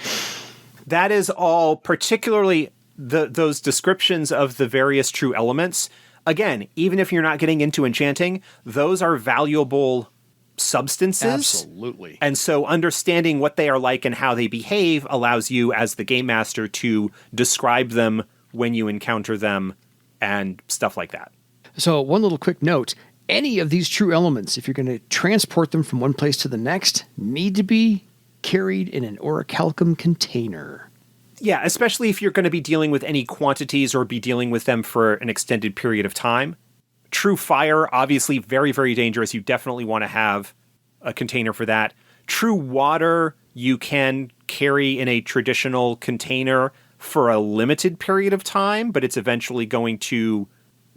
Speaker 2: That is all, particularly those descriptions of the various true elements. Again, even if you're not getting into enchanting, those are valuable substances.
Speaker 1: Absolutely.
Speaker 2: And so understanding what they are like and how they behave allows you as the game master to describe them when you encounter them and stuff like that.
Speaker 1: So one little quick note, any of these true elements, if you're going to transport them from one place to the next, need to be carried in an orichalcum container.
Speaker 2: Yeah, especially if you're going to be dealing with any quantities or be dealing with them for an extended period of time. True fire, obviously very, very dangerous. You definitely want to have a container for that. True water, you can carry in a traditional container for a limited period of time, but it's eventually going to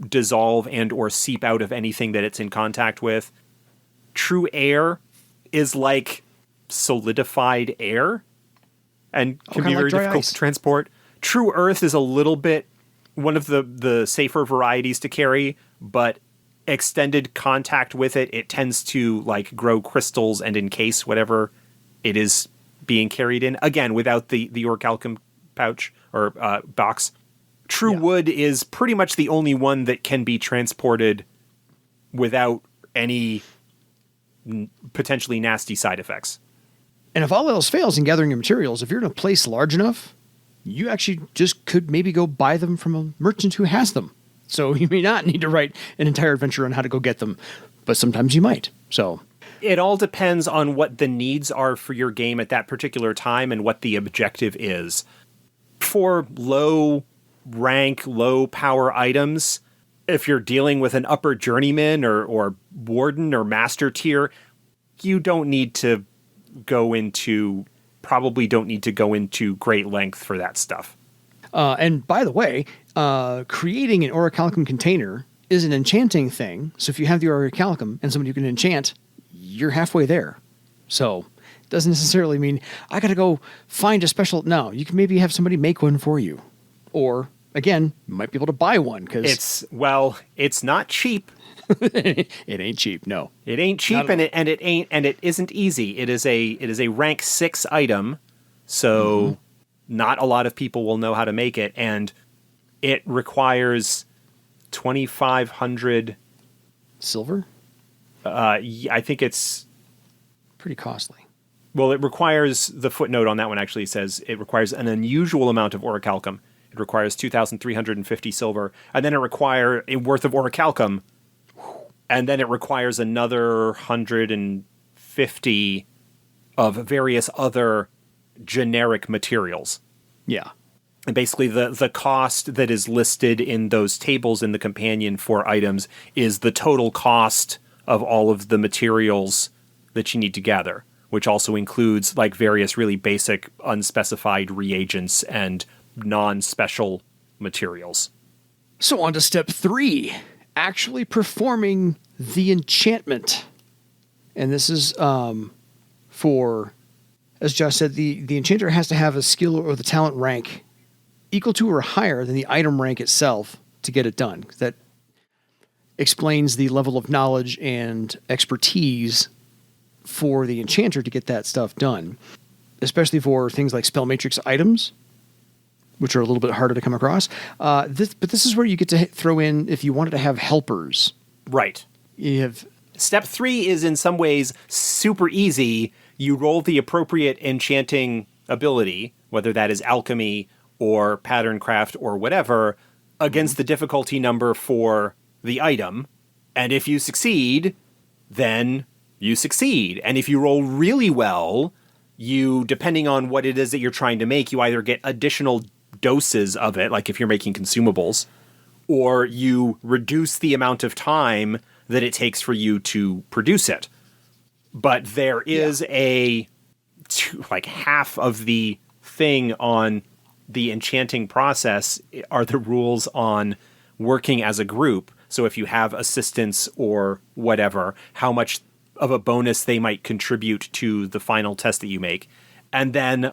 Speaker 2: dissolve and or seep out of anything that it's in contact with. True air is like solidified air and can be very difficult to transport. True earth is a little bit one of the safer varieties to carry, but extended contact with it, it tends to like grow crystals and encase whatever it is being carried in. Again, without the orichalcum pouch or box. True wood is pretty much the only one that can be transported without any potentially nasty side effects.
Speaker 1: And if all else fails in gathering your materials, if you're in a place large enough, you actually just could maybe go buy them from a merchant who has them. So you may not need to write an entire adventure on how to go get them, but sometimes you might. So
Speaker 2: it all depends on what the needs are for your game at that particular time and what the objective is. For low rank, low power items, if you're dealing with an upper journeyman or warden or master tier, you don't need to probably don't need to go into great length for that stuff.
Speaker 1: And by the way, creating an orichalcum container is an enchanting thing. So if you have the orichalcum and somebody who can enchant, you're halfway there. So it doesn't necessarily mean I got to go find a special. No, you can maybe have somebody make one for you. Or again, you might be able to buy one because
Speaker 2: it's not cheap.
Speaker 1: It ain't cheap. No,
Speaker 2: it ain't cheap, and it isn't easy. It is a rank 6 item, so not a lot of people will know how to make it, and it requires 2,500
Speaker 1: silver.
Speaker 2: I think it's
Speaker 1: pretty costly.
Speaker 2: Well, it requires, the footnote on that one actually says it requires an unusual amount of orichalcum. It requires 2,350 silver, and then it requires a worth of orichalcum. And then it requires another 150 of various other generic materials.
Speaker 1: Yeah.
Speaker 2: And basically the cost that is listed in those tables in the companion for items is the total cost of all of the materials that you need to gather, which also includes like various really basic unspecified reagents and non-special materials.
Speaker 1: So on to step 3. Actually performing the enchantment. And this is for, as Josh said, the enchanter has to have a skill or the talent rank equal to or higher than the item rank itself to get it done. That explains the level of knowledge and expertise for the enchanter to get that stuff done, especially for things like spell matrix items, which are a little bit harder to come across. But this is where you get to throw in, if you wanted to have helpers.
Speaker 2: Right.
Speaker 1: You have
Speaker 2: Step 3 is in some ways super easy. You roll the appropriate enchanting ability, whether that is alchemy or pattern craft or whatever, against the difficulty number for the item. And if you succeed, then you succeed. And if you roll really well, you, depending on what it is that you're trying to make, you either get additional doses of it, like if you're making consumables, or you reduce the amount of time that it takes for you to produce it. But there is like half of the thing on the enchanting process are the rules on working as a group. So if you have assistants or whatever, how much of a bonus they might contribute to the final test that you make. And then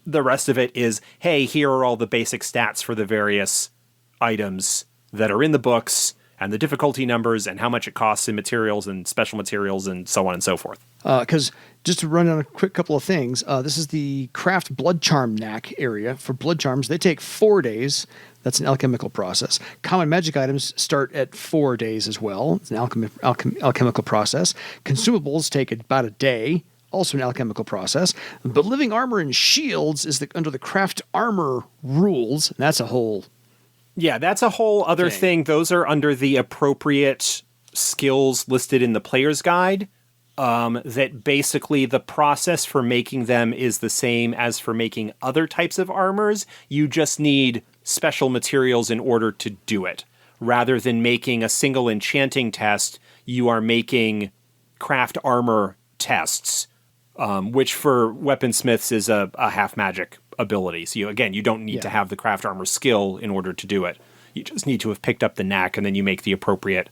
Speaker 2: the rest of it is, hey, here are all the basic stats for the various items that are in the books and the difficulty numbers and how much it costs in materials and special materials and so on and so forth.
Speaker 1: Because just to run on a quick couple of things, this is the craft blood charm knack area. For blood charms, they take 4 days. That's an alchemical process. Common magic items start at 4 days as well. It's an alchemical process. Consumables take about a day. Also an alchemical process. But living armor and shields is under the craft armor rules. And that's a whole...
Speaker 2: Yeah, that's a whole other thing. Those are under the appropriate skills listed in the player's guide. That basically the process for making them is the same as for making other types of armors. You just need special materials in order to do it. Rather than making a single enchanting test, you are making craft armor tests, which for weaponsmiths is a half magic ability. So you don't need to have the craft armor skill in order to do it. You just need to have picked up the knack, and then you make the appropriate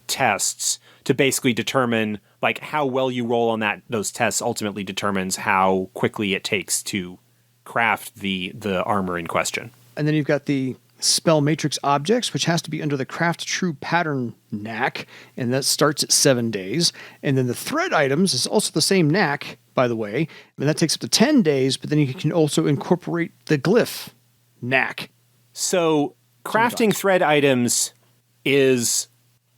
Speaker 2: tests to basically determine like how well you roll on those tests ultimately determines how quickly it takes to craft the armor in question.
Speaker 1: And then you've got the spell matrix objects, which has to be under the craft true pattern Knack, and that starts at 7 days. And then the thread items is also the same Knack, by the way, and that takes up to 10 days, but then you can also incorporate the glyph Knack.
Speaker 2: So crafting thread items is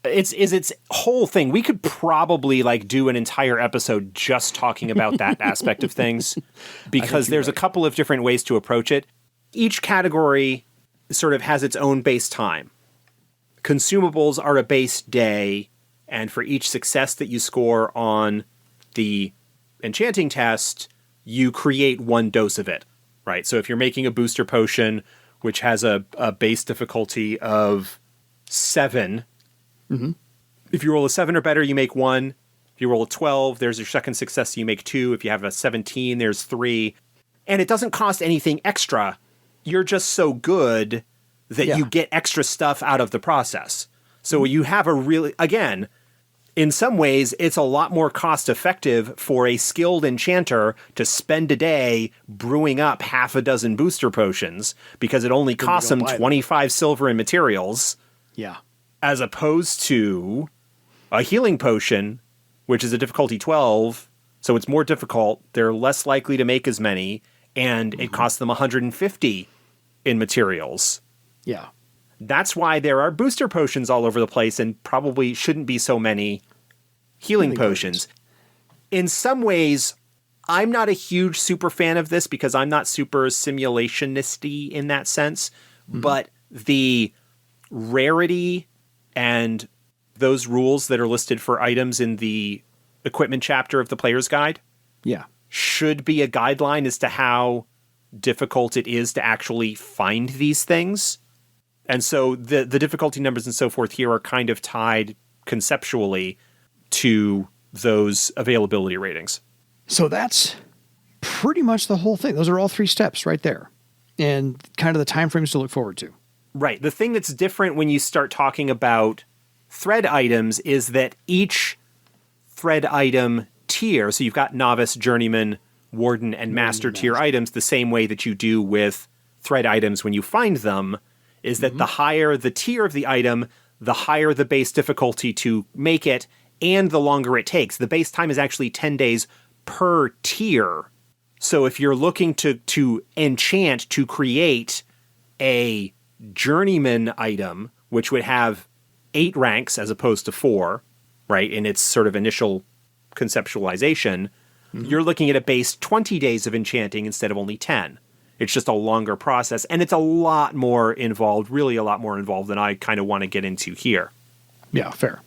Speaker 2: its whole thing. We could probably do an entire episode just talking about that aspect of things, because there's a couple of different ways to approach it. Each category sort of has its own base time. Consumables are a base day, and for each success that you score on the enchanting test, you create 1 dose of it, right? So if you're making a booster potion, which has a base difficulty of 7, if you roll a 7 or better, you make 1. If you roll a 12, there's your second success, you make 2. If you have a 17, there's 3. And it doesn't cost anything extra. You're just so good that you get extra stuff out of the process. So you have again, in some ways, it's a lot more cost effective for a skilled enchanter to spend a day brewing up half a dozen booster potions, because it only costs them 25 silver in materials.
Speaker 1: Yeah.
Speaker 2: As opposed to a healing potion, which is a difficulty 12, so it's more difficult. They're less likely to make as many, and it costs them 150 in materials.
Speaker 1: Yeah.
Speaker 2: That's why there are booster potions all over the place, and probably shouldn't be so many healing potions. In some ways, I'm not a huge super fan of this because I'm not super simulationisty in that sense, but the rarity and those rules that are listed for items in the equipment chapter of the player's guide should be a guideline as to how difficult it is to actually find these things. And so the difficulty numbers and so forth here are kind of tied conceptually to those availability ratings.
Speaker 1: So that's pretty much the whole thing. Those are all 3 steps right there, and kind of the timeframes to look forward to.
Speaker 2: Right. The thing that's different when you start talking about thread items is that each thread item tier, so you've got novice, journeyman, warden, and master tier items, the same way that you do with thread items when you find them, is that the higher the tier of the item, the higher the base difficulty to make it, and the longer it takes. The base time is actually 10 days per tier. So if you're looking to enchant, to create a journeyman item, which would have 8 ranks as opposed to 4, right, in its sort of initial conceptualization, you're looking at a base 20 days of enchanting instead of only 10. It's just a longer process, and it's a lot more involved, really a lot more involved than I kind of want to get into here.
Speaker 1: Yeah, fair.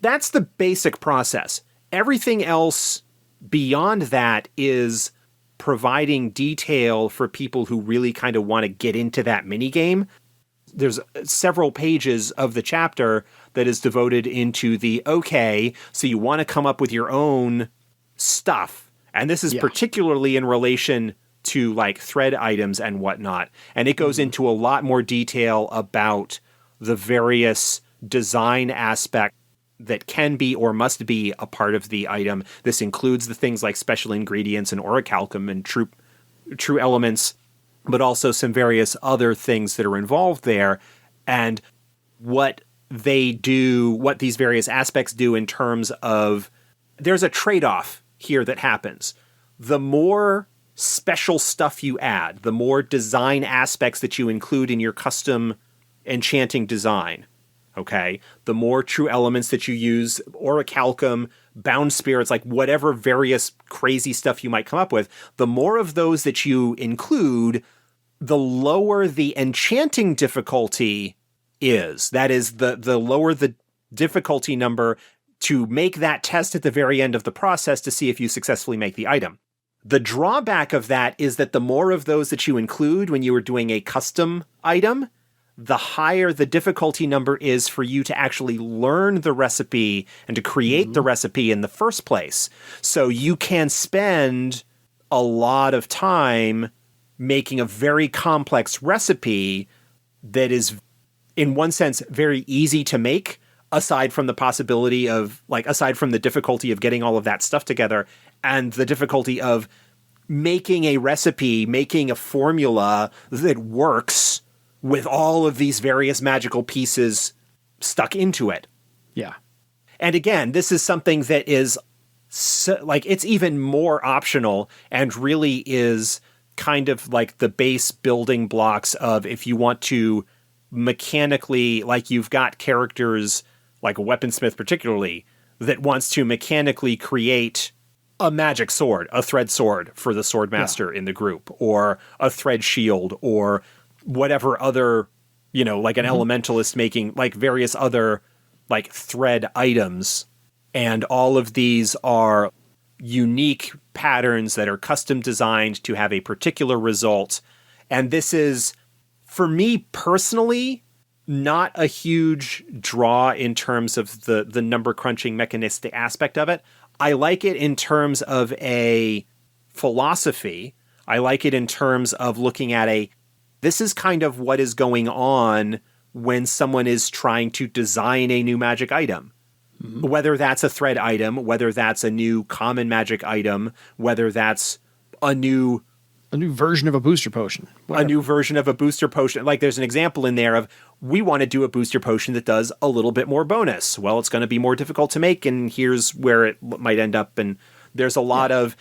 Speaker 2: That's the basic process. Everything else beyond that is providing detail for people who really kind of want to get into that minigame. There's several pages of the chapter that is devoted into so you want to come up with your own stuff. And this is particularly in relation to thread items and whatnot. And it goes into a lot more detail about the various design aspects that can be or must be a part of the item. This includes the things like special ingredients and orichalcum and true elements, but also some various other things that are involved there, and what they do, what these various aspects do in terms of, there's a trade-off here that happens. The more special stuff you add, the more design aspects that you include in your custom enchanting design, okay? The more true elements that you use, orichalcum, bound spirits, whatever various crazy stuff you might come up with, the more of those that you include, the lower the enchanting difficulty is. That is, the lower the difficulty number to make that test at the very end of the process to see if you successfully make the item. The drawback of that is that the more of those that you include when you are doing a custom item, the higher the difficulty number is for you to actually learn the recipe and to create the recipe in the first place. So you can spend a lot of time making a very complex recipe that is, in one sense, very easy to make, aside from the possibility of, aside from the difficulty of getting all of that stuff together, and the difficulty of making a recipe, making a formula that works with all of these various magical pieces stuck into it.
Speaker 1: Yeah.
Speaker 2: And again, this is something that is it's even more optional and really is kind of like the base building blocks of if you want to mechanically, like you've got characters like a weaponsmith particularly that wants to mechanically create a magic sword, a thread sword for the swordmaster in the group, or a thread shield, or whatever other, like an elementalist making like various other like thread items. And all of these are unique patterns that are custom designed to have a particular result. And this is, for me personally, not a huge draw in terms of the number crunching mechanistic aspect of it. I like it in terms of a philosophy. I like it in terms of looking at this is kind of what is going on when someone is trying to design a new magic item. Mm-hmm. Whether that's a thread item, whether that's a new common magic item, whether that's a new
Speaker 1: version of a booster potion.
Speaker 2: Whatever. A new version of a booster potion. Like there's an example in there of, we want to do a booster potion that does a little bit more bonus. Well, it's going to be more difficult to make, and here's where it might end up. And there's a lot of,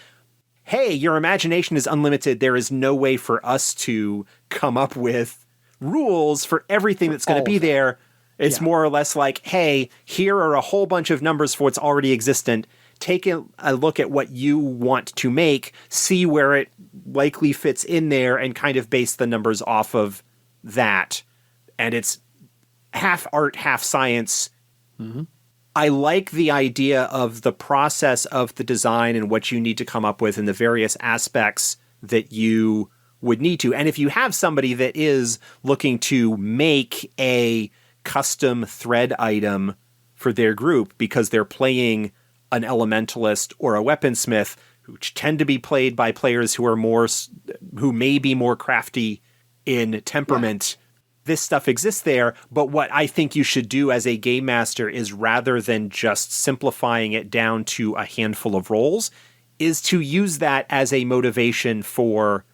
Speaker 2: hey, your imagination is unlimited. There is no way for us to come up with rules for everything that's going to be there. It's more or less like, hey, here are a whole bunch of numbers for what's already existent. Take a look at what you want to make, see where it likely fits in there, and kind of base the numbers off of that. And it's half art, half science. Mm-hmm. I like the idea of the process of the design and what you need to come up with and the various aspects that you would need to. And if you have somebody that is looking to make a custom thread item for their group because they're playing an elementalist or a weaponsmith, which tend to be played by players who may be more crafty in temperament. Yeah. This stuff exists there, but what I think you should do as a game master is, rather than just simplifying it down to a handful of roles, is to use that as a motivation for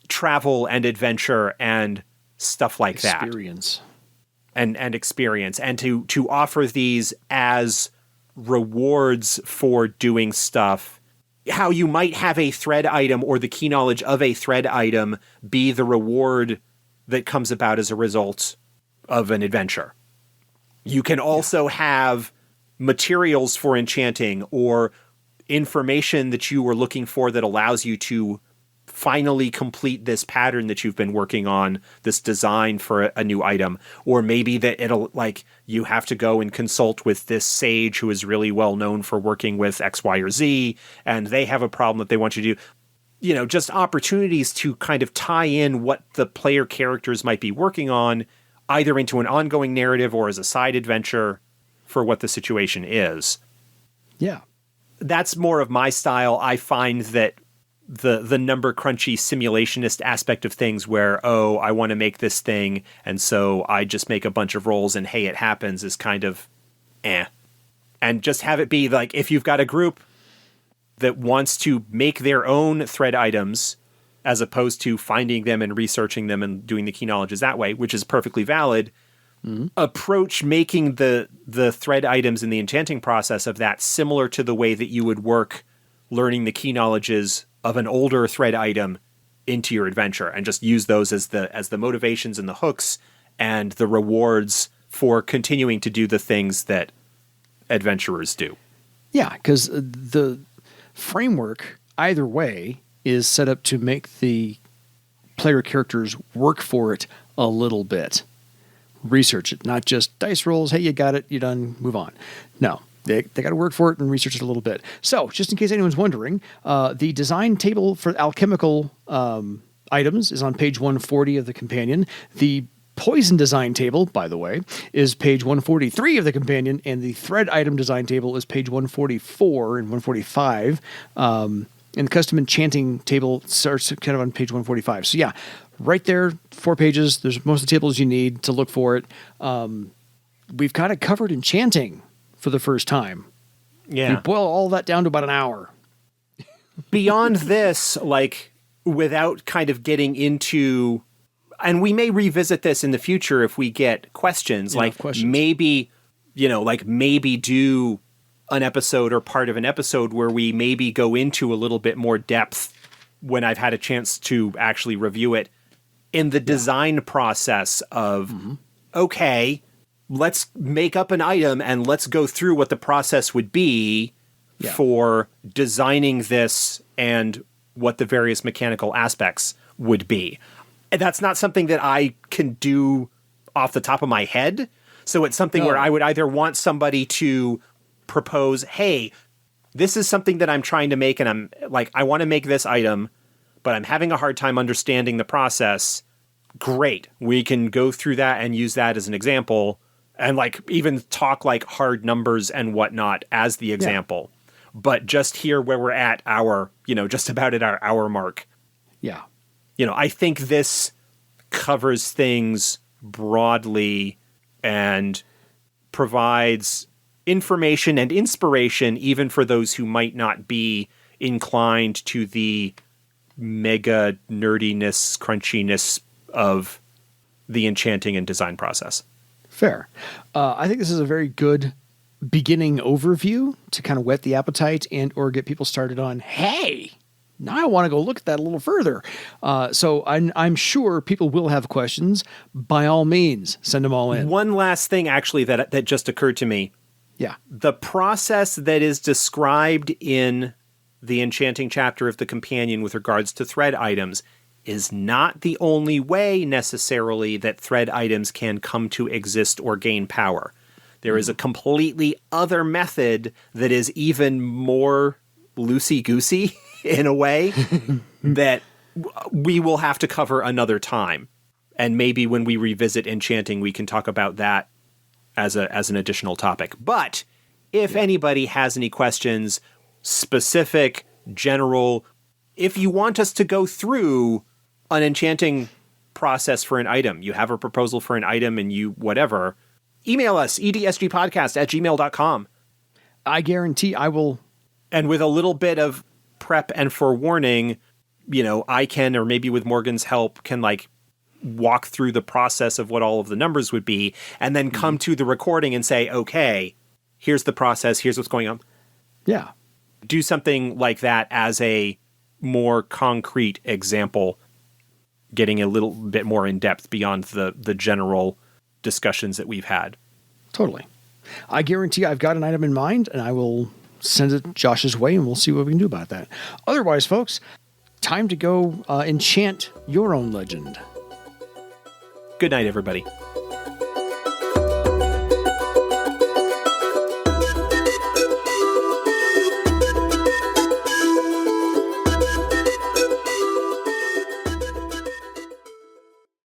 Speaker 2: travel and adventure and stuff like that.
Speaker 1: Experience.
Speaker 2: And experience, and to offer these as rewards for doing stuff. How you might have a thread item or the key knowledge of a thread item be the reward that comes about as a result of an adventure. You can also have materials for enchanting or information that you were looking for that allows you to finally complete this pattern that you've been working on, this design for a new item. Or maybe that you have to go and consult with this sage who is really well known for working with X, Y, or Z, and they have a problem that they want you to do. Just opportunities to kind of tie in what the player characters might be working on, either into an ongoing narrative or as a side adventure for what the situation is.
Speaker 1: Yeah.
Speaker 2: That's more of my style. I find that the number crunchy simulationist aspect of things where, I want to make this thing, and so I just make a bunch of rolls and hey, it happens, is kind of And just have it be like, if you've got a group that wants to make their own thread items as opposed to finding them and researching them and doing the key knowledges that way, which is perfectly valid, approach making the thread items in the enchanting process of that similar to the way that you would work learning the key knowledges of an older thread item into your adventure, and just use those as the motivations and the hooks and the rewards for continuing to do the things that adventurers do.
Speaker 1: Yeah, because the framework, either way, is set up to make the player characters work for it a little bit. Research it, not just dice rolls, hey, you got it, you're done, move on. No. They got to work for it and research it a little bit. So, just in case anyone's wondering, the design table for alchemical items is on page 140 of the companion. The poison design table, by the way, is page 143 of the companion, and the thread item design table is page 144 and 145. And the custom enchanting table starts kind of on page 145. So, yeah, right there, 4 pages. There's most of the tables you need to look for it. We've kind of covered enchanting for the first time.
Speaker 2: Yeah.
Speaker 1: We boil all that down to about an hour.
Speaker 2: Beyond this, without kind of getting into, and we may revisit this in the future if we get questions. Maybe do an episode or part of an episode where we maybe go into a little bit more depth when I've had a chance to actually review it in the design process of, okay, let's make up an item and let's go through what the process would be for designing this and what the various mechanical aspects would be. And that's not something that I can do off the top of my head. So it's something where I would either want somebody to propose, hey, this is something that I'm trying to make, and I'm like, I want to make this item, but I'm having a hard time understanding the process. Great. We can go through that and use that as an example, and like even talk like hard numbers and whatnot as the example. But just here where we're at our, just about at our hour mark.
Speaker 1: Yeah.
Speaker 2: I think this covers things broadly and provides information and inspiration even for those who might not be inclined to the mega nerdiness, crunchiness of the enchanting and design process.
Speaker 1: Fair. I think this is a very good beginning overview to kind of whet the appetite and or get people started on, hey, now I want to go look at that a little further. So I'm sure people will have questions. By all means, send them all in.
Speaker 2: One last thing, actually, that just occurred to me.
Speaker 1: Yeah.
Speaker 2: The process that is described in the enchanting chapter of the companion with regards to thread items is not the only way necessarily that thread items can come to exist or gain power. There is a completely other method that is even more loosey-goosey in a way that we will have to cover another time. And maybe when we revisit enchanting, we can talk about that as an additional topic. But if anybody has any questions, specific, general, if you want us to go through an enchanting process for an item, you have a proposal for an item and you whatever, email us, edsgpodcast@gmail.com.
Speaker 1: I guarantee I will.
Speaker 2: And with a little bit of prep and forewarning, I can, or maybe with Morgan's help, can like walk through the process of what all of the numbers would be and then come to the recording and say, okay, here's the process, here's what's going on.
Speaker 1: Yeah.
Speaker 2: Do something like that as a more concrete example, getting a little bit more in depth beyond the general discussions that we've had.
Speaker 1: Totally. I guarantee I've got an item in mind and I will send it Josh's way and we'll see what we can do about that. Otherwise, folks, time to go enchant your own legend.
Speaker 2: Good night, everybody.